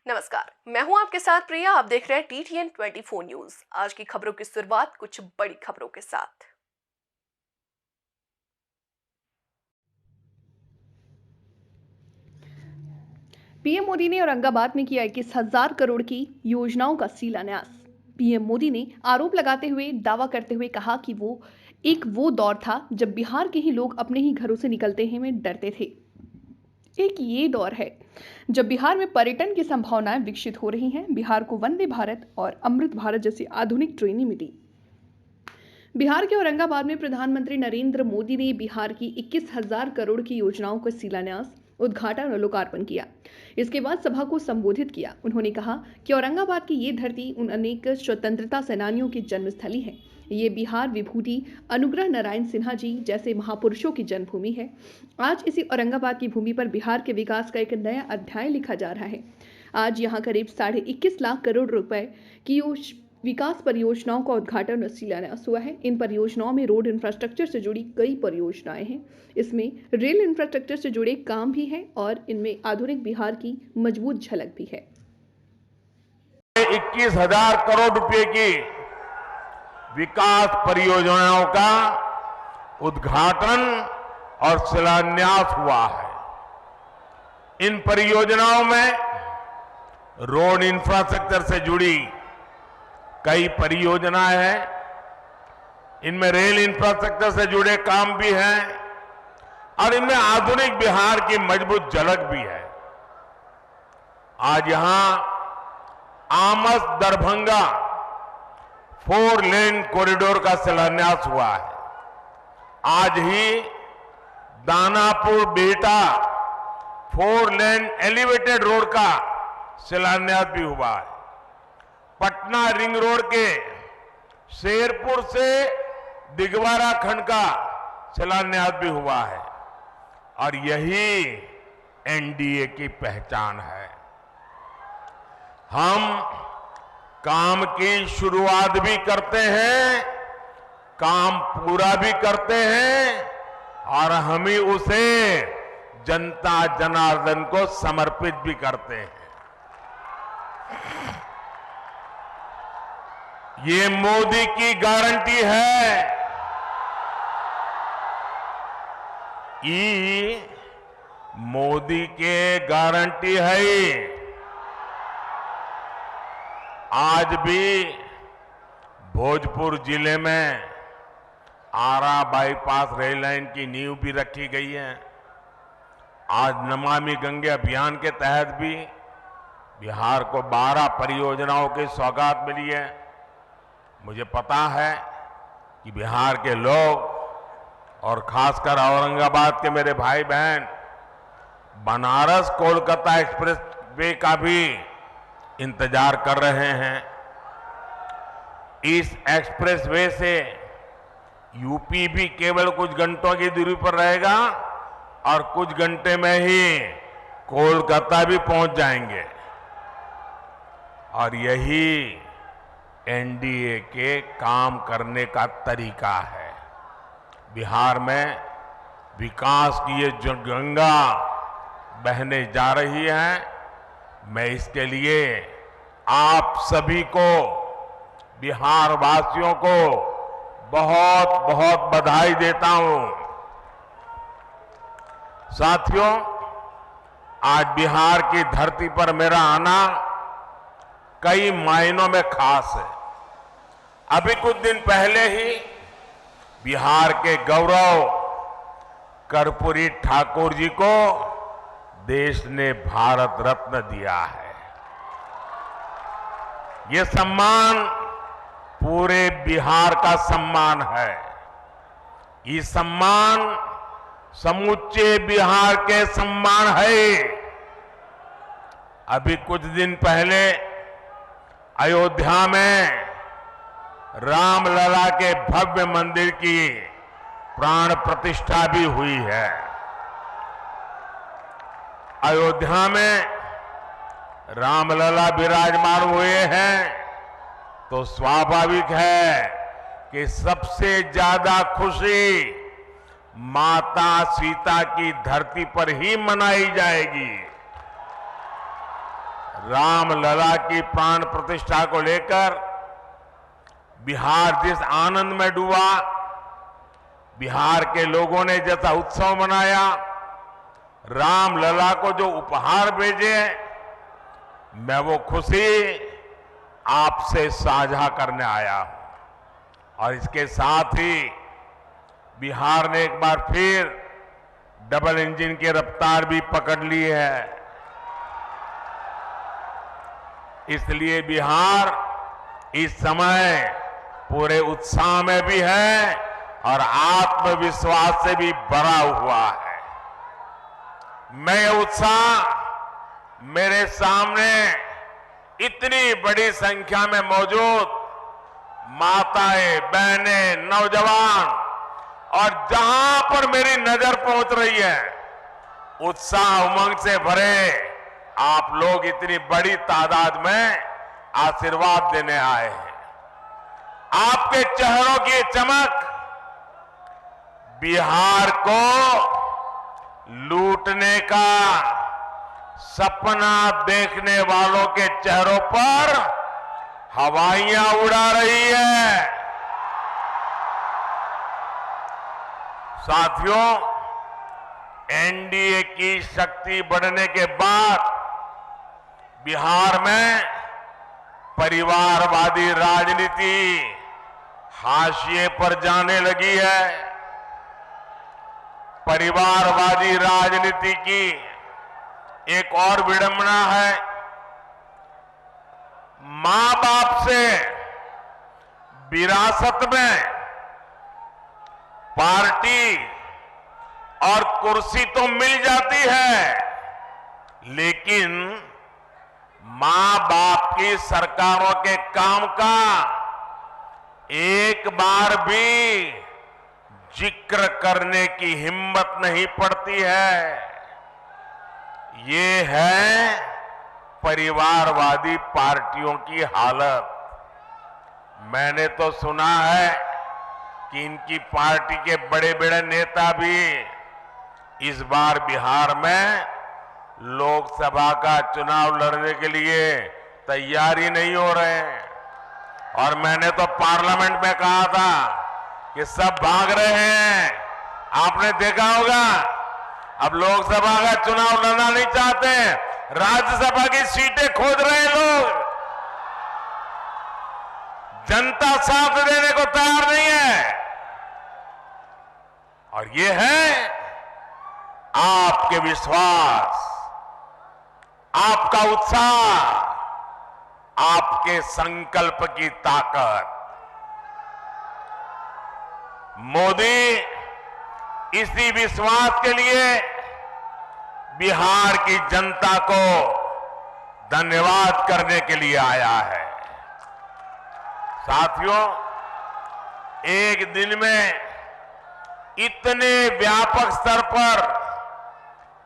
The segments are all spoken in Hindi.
नमस्कार, मैं हूं आपके साथ प्रिया। आप देख रहे हैं TTN 24 न्यूज। आज की खबरों की शुरुआत कुछ बड़ी खबरों के साथ। पीएम मोदी ने औरंगाबाद में किया 21,000 करोड़ की योजनाओं का शिलान्यास। पीएम मोदी ने आरोप लगाते हुए दावा करते हुए कहा कि वो दौर था जब बिहार के ही लोग अपने ही घरों से निकलते ही में डरते थे। एक ये दौर है जब बिहार में पर्यटन की संभावनाएं विकसित हो रही हैं। बिहार को वंदे भारत और अमृत भारत जैसी आधुनिक ट्रेनें मिली। बिहार के औरंगाबाद में प्रधानमंत्री नरेंद्र मोदी ने बिहार की 21,000 करोड़ की योजनाओं का शिलान्यास, उद्घाटन और लोकार्पण किया। इसके बाद सभा को संबोधित किया। उन्होंने कहा कि औरंगाबाद की ये धरती उन अनेक स्वतंत्रता सेनानियों की जन्मस्थली है। ये बिहार विभूति अनुग्रह नारायण सिन्हा जी जैसे महापुरुषों की जन्मभूमि है। आज इसी औरंगाबाद की भूमि पर बिहार के विकास का एक नया अध्याय लिखा जा रहा है। आज यहाँ करीब 21.5 लाख करोड़ रुपए की विकास परियोजनाओं का उद्घाटन और शिलान्यास हुआ है। इन परियोजनाओं में रोड इंफ्रास्ट्रक्चर से जुड़ी कई परियोजनाएं हैं। इसमें रेल इंफ्रास्ट्रक्चर से जुड़े काम भी हैं और इनमें आधुनिक बिहार की मजबूत झलक भी है। 21,000 करोड़ रुपए की विकास परियोजनाओं का उद्घाटन और शिलान्यास हुआ है। इन परियोजनाओं में रोड इंफ्रास्ट्रक्चर से जुड़ी कई परियोजनाएं हैं। इनमें रेल इंफ्रास्ट्रक्चर से जुड़े काम भी हैं और इनमें आधुनिक बिहार की मजबूत झलक भी है। आज यहां आमस दरभंगा 4 लेन कॉरिडोर का शिलान्यास हुआ है। आज ही Danapur Bihta 4 lane elevated road का शिलान्यास भी हुआ है। पटना रिंग रोड के शेरपुर से दिगवारा खंड का शिलान्यास भी हुआ है और यही एनडीए की पहचान है। हम काम की शुरुआत भी करते हैं, काम पूरा भी करते हैं और हम ही उसे जनता जनार्दन को समर्पित भी करते हैं। ये मोदी की गारंटी है कि मोदी के गारंटी है। आज भी भोजपुर जिले में आरा बाईपास रेल लाइन की नींव भी रखी गई है। आज नमामि गंगे अभियान के तहत भी बिहार को 12 परियोजनाओं की सौगात मिली है। मुझे पता है कि बिहार के लोग और खासकर औरंगाबाद के मेरे भाई बहन बनारस कोलकाता एक्सप्रेस वे का भी इंतजार कर रहे हैं। इस एक्सप्रेस वे से यूपी भी केवल कुछ घंटों की दूरी पर रहेगा और कुछ घंटे में ही कोलकाता भी पहुंच जाएंगे और यही एनडीए के काम करने का तरीका है। बिहार में विकास की ये जो गंगा बहने जा रही है, मैं इसके लिए आप सभी को, बिहार वासियों को बहुत बहुत बधाई देता हूं। साथियों, आज बिहार की धरती पर मेरा आना कई मायनों में खास है। अभी कुछ दिन पहले ही बिहार के गौरव कर्पूरी ठाकुर जी को देश ने भारत रत्न दिया है। ये सम्मान पूरे बिहार का सम्मान है। ये सम्मान समूचे बिहार के सम्मान है। अभी कुछ दिन पहले अयोध्या में रामलला के भव्य मंदिर की प्राण प्रतिष्ठा भी हुई है। अयोध्या में रामलला विराजमान हुए हैं तो स्वाभाविक है कि सबसे ज्यादा खुशी माता सीता की धरती पर ही मनाई जाएगी। रामलला की प्राण प्रतिष्ठा को लेकर बिहार जिस आनंद में डूबा, बिहार के लोगों ने जैसा उत्सव मनाया, रामलला को जो उपहार भेजे, मैं वो खुशी आपसे साझा करने आया हूं। और इसके साथ ही बिहार ने एक बार फिर डबल इंजन की रफ्तार भी पकड़ ली है। इसलिए बिहार इस समय पूरे उत्साह में भी है और आत्मविश्वास से भी भरा हुआ है। मैं ये उत्साह मेरे सामने इतनी बड़ी संख्या में मौजूद माताएं, बहनें, नौजवान और जहां पर मेरी नजर पहुंच रही है, उत्साह उमंग से भरे आप लोग इतनी बड़ी तादाद में आशीर्वाद देने आए हैं। आपके चेहरों की चमक बिहार को लूटने का सपना देखने वालों के चेहरों पर हवाइयां उड़ा रही है। साथियों, एनडीए की शक्ति बढ़ने के बाद बिहार में परिवारवादी राजनीति हाशिए पर जाने लगी है। परिवारवादी राजनीति की एक और विडंबना है, मां बाप से विरासत में पार्टी और कुर्सी तो मिल जाती है, लेकिन मां बाप की सरकारों के काम का एक बार भी जिक्र करने की हिम्मत नहीं पड़ती है। ये है परिवारवादी पार्टियों की हालत। मैंने तो सुना है कि इनकी पार्टी के बड़े बड़े नेता भी इस बार बिहार में लोकसभा का चुनाव लड़ने के लिए तैयारी नहीं हो रहे हैं। और मैंने तो पार्लियामेंट में कहा था कि सब भाग रहे हैं। आपने देखा होगा, अब लोकसभा का चुनाव लड़ना नहीं चाहते, राज्यसभा की सीटें खोज रहे हैं लोग। जनता साथ देने को तैयार नहीं है। और ये है आपके विश्वास, आपका उत्साह, आपके संकल्प की ताकत। मोदी इसी विश्वास के लिए बिहार की जनता को धन्यवाद करने के लिए आया है। साथियों, एक दिन में इतने व्यापक स्तर पर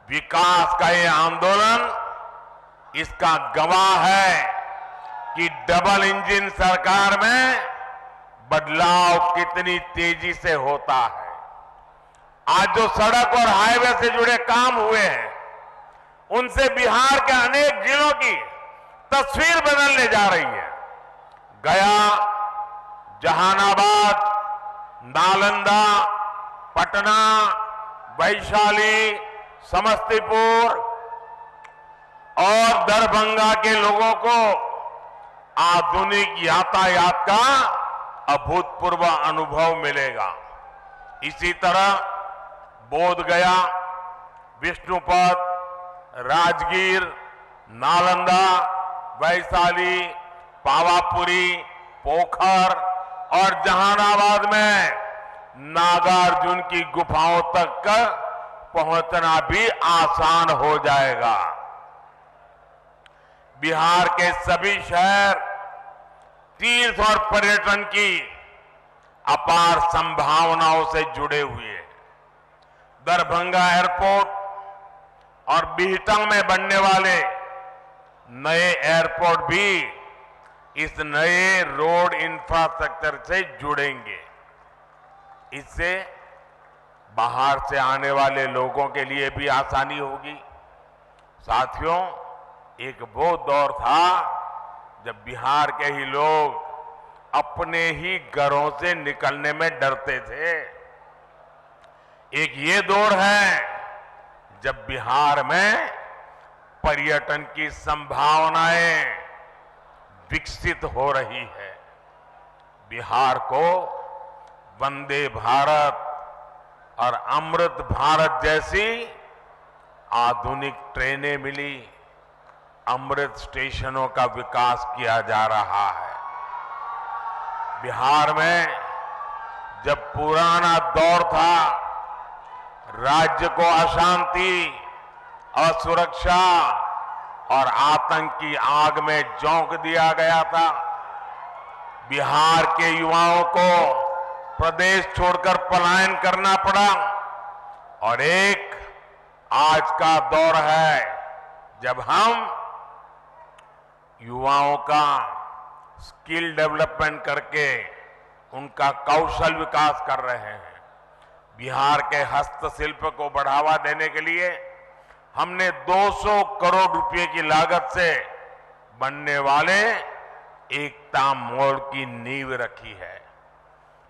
विकास का ये आंदोलन इसका गवाह है कि डबल इंजन सरकार में बदलाव कितनी तेजी से होता है। आज जो सड़क और हाईवे से जुड़े काम हुए हैं, उनसे बिहार के अनेक जिलों की तस्वीर बदलने जा रही है। गया, जहानाबाद, नालंदा, पटना, वैशाली, समस्तीपुर और दरभंगा के लोगों को आधुनिक यातायात का अभूतपूर्व अनुभव मिलेगा। इसी तरह बोधगया, विष्णुपद, राजगीर, नालंदा, वैशाली, पावापुरी, पोखर और जहानाबाद में नागार्जुन की गुफाओं तक पहुंचना भी आसान हो जाएगा। बिहार के सभी शहर तीर्थ और पर्यटन की अपार संभावनाओं से जुड़े हुए हैं। दरभंगा एयरपोर्ट और बिहटा में बनने वाले नए एयरपोर्ट भी इस नए रोड इंफ्रास्ट्रक्चर से जुड़ेंगे। इससे बाहर से आने वाले लोगों के लिए भी आसानी होगी। साथियों, एक वो दौर था जब बिहार के ही लोग अपने ही घरों से निकलने में डरते थे। एक ये दौर है जब बिहार में पर्यटन की संभावनाएं विकसित हो रही है। बिहार को वंदे भारत और अमृत भारत जैसी आधुनिक ट्रेनें मिली, अमृत स्टेशनों का विकास किया जा रहा है। बिहार में जब पुराना दौर था, राज्य को अशांति, असुरक्षा और आतंक की आग में झोंक दिया गया था। बिहार के युवाओं को प्रदेश छोड़कर पलायन करना पड़ा और एक आज का दौर है जब हम युवाओं का स्किल डेवलपमेंट करके उनका कौशल विकास कर रहे हैं। बिहार के हस्तशिल्प को बढ़ावा देने के लिए हमने 200 करोड़ रुपए की लागत से बनने वाले एकता मॉल की नींव रखी है।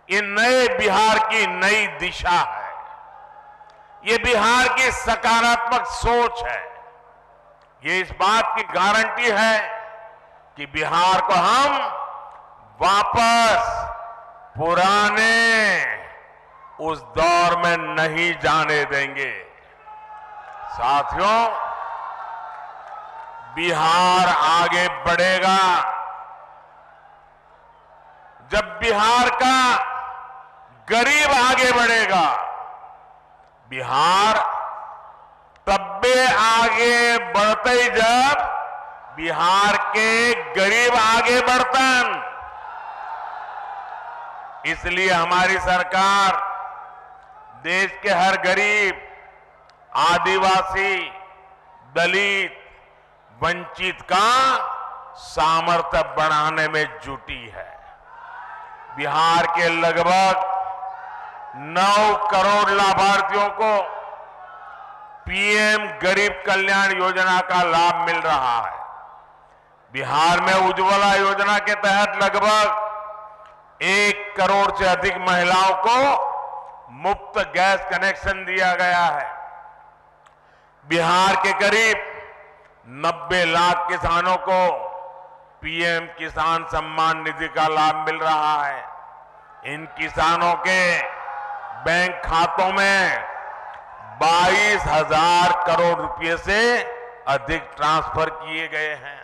ये नए बिहार की नई दिशा है। ये बिहार की सकारात्मक सोच है। ये इस बात की गारंटी है कि बिहार को हम वापस पुराने उस दौर में नहीं जाने देंगे। साथियों, बिहार आगे बढ़ेगा जब बिहार का गरीब आगे बढ़ेगा। बिहार तब्बे आगे बढ़ते जब बिहार के गरीब आगे बढ़तन। इसलिए हमारी सरकार देश के हर गरीब, आदिवासी, दलित, वंचित का सामर्थ्य बढ़ाने में जुटी है। बिहार के लगभग 9 करोड़ लाभार्थियों को पीएम गरीब कल्याण योजना का लाभ मिल रहा है। बिहार में उज्ज्वला योजना के तहत लगभग 1 करोड़ से अधिक महिलाओं को मुफ्त गैस कनेक्शन दिया गया है। बिहार के करीब 90 लाख किसानों को पीएम किसान सम्मान निधि का लाभ मिल रहा है। इन किसानों के बैंक खातों में 22,000 करोड़ रुपए से अधिक ट्रांसफर किए गए हैं।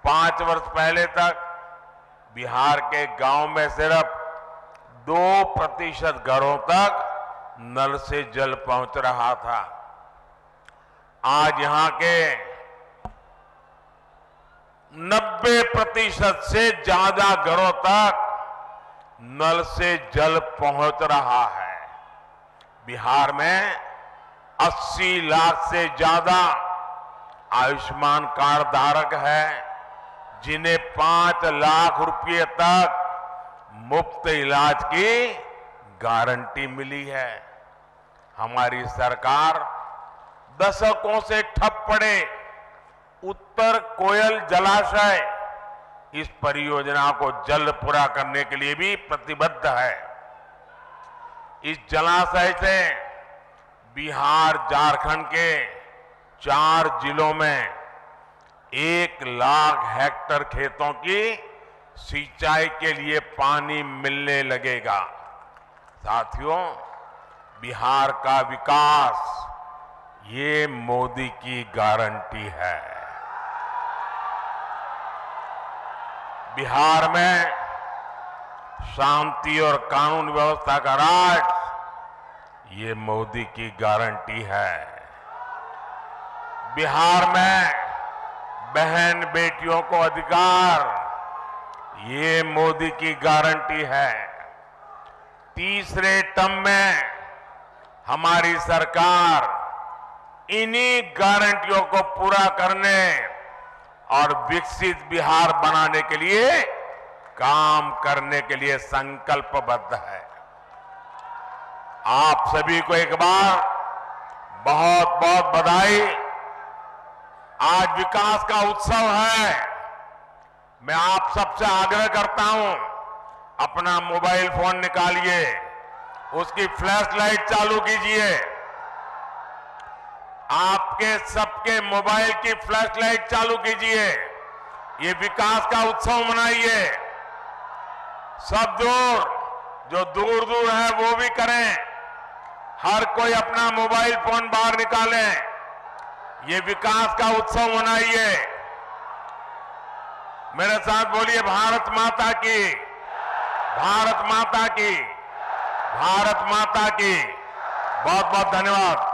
5 वर्ष पहले तक बिहार के गांव में सिर्फ 2% घरों तक नल से जल पहुंच रहा था। आज यहां के 90% से ज्यादा घरों तक नल से जल पहुंच रहा है। बिहार में 80 लाख से ज्यादा आयुष्मान कार्ड धारक है, जिन्हें 5 लाख रुपए तक मुफ्त इलाज की गारंटी मिली है। हमारी सरकार दशकों से ठप पड़े उत्तर कोयल जलाशय, इस परियोजना को जल्द पूरा करने के लिए भी प्रतिबद्ध है। इस जलाशय से बिहार, झारखंड के 4 जिलों में 1 लाख हेक्टेयर खेतों की सिंचाई के लिए पानी मिलने लगेगा। साथियों, बिहार का विकास ये मोदी की गारंटी है। बिहार में शांति और कानून व्यवस्था का राज ये मोदी की गारंटी है। बिहार में बहन बेटियों को अधिकार ये मोदी की गारंटी है। तीसरे टर्म में हमारी सरकार इन्हीं गारंटियों को पूरा करने और विकसित बिहार बनाने के लिए काम करने के लिए संकल्पबद्ध है। आप सभी को एक बार बहुत बहुत बधाई। आज विकास का उत्सव है। मैं आप सबसे आग्रह करता हूं, अपना मोबाइल फोन निकालिए, उसकी फ्लैश लाइट चालू कीजिए। आपके सबके मोबाइल की फ्लैश लाइट चालू कीजिए। ये विकास का उत्सव मनाइए। सब जो दूर दूर है वो भी करें। हर कोई अपना मोबाइल फोन बाहर निकालें। ये विकास का उत्सव मनाइए। मेरे साथ बोलिए, भारत माता की, भारत माता की, भारत माता की। बहुत बहुत धन्यवाद।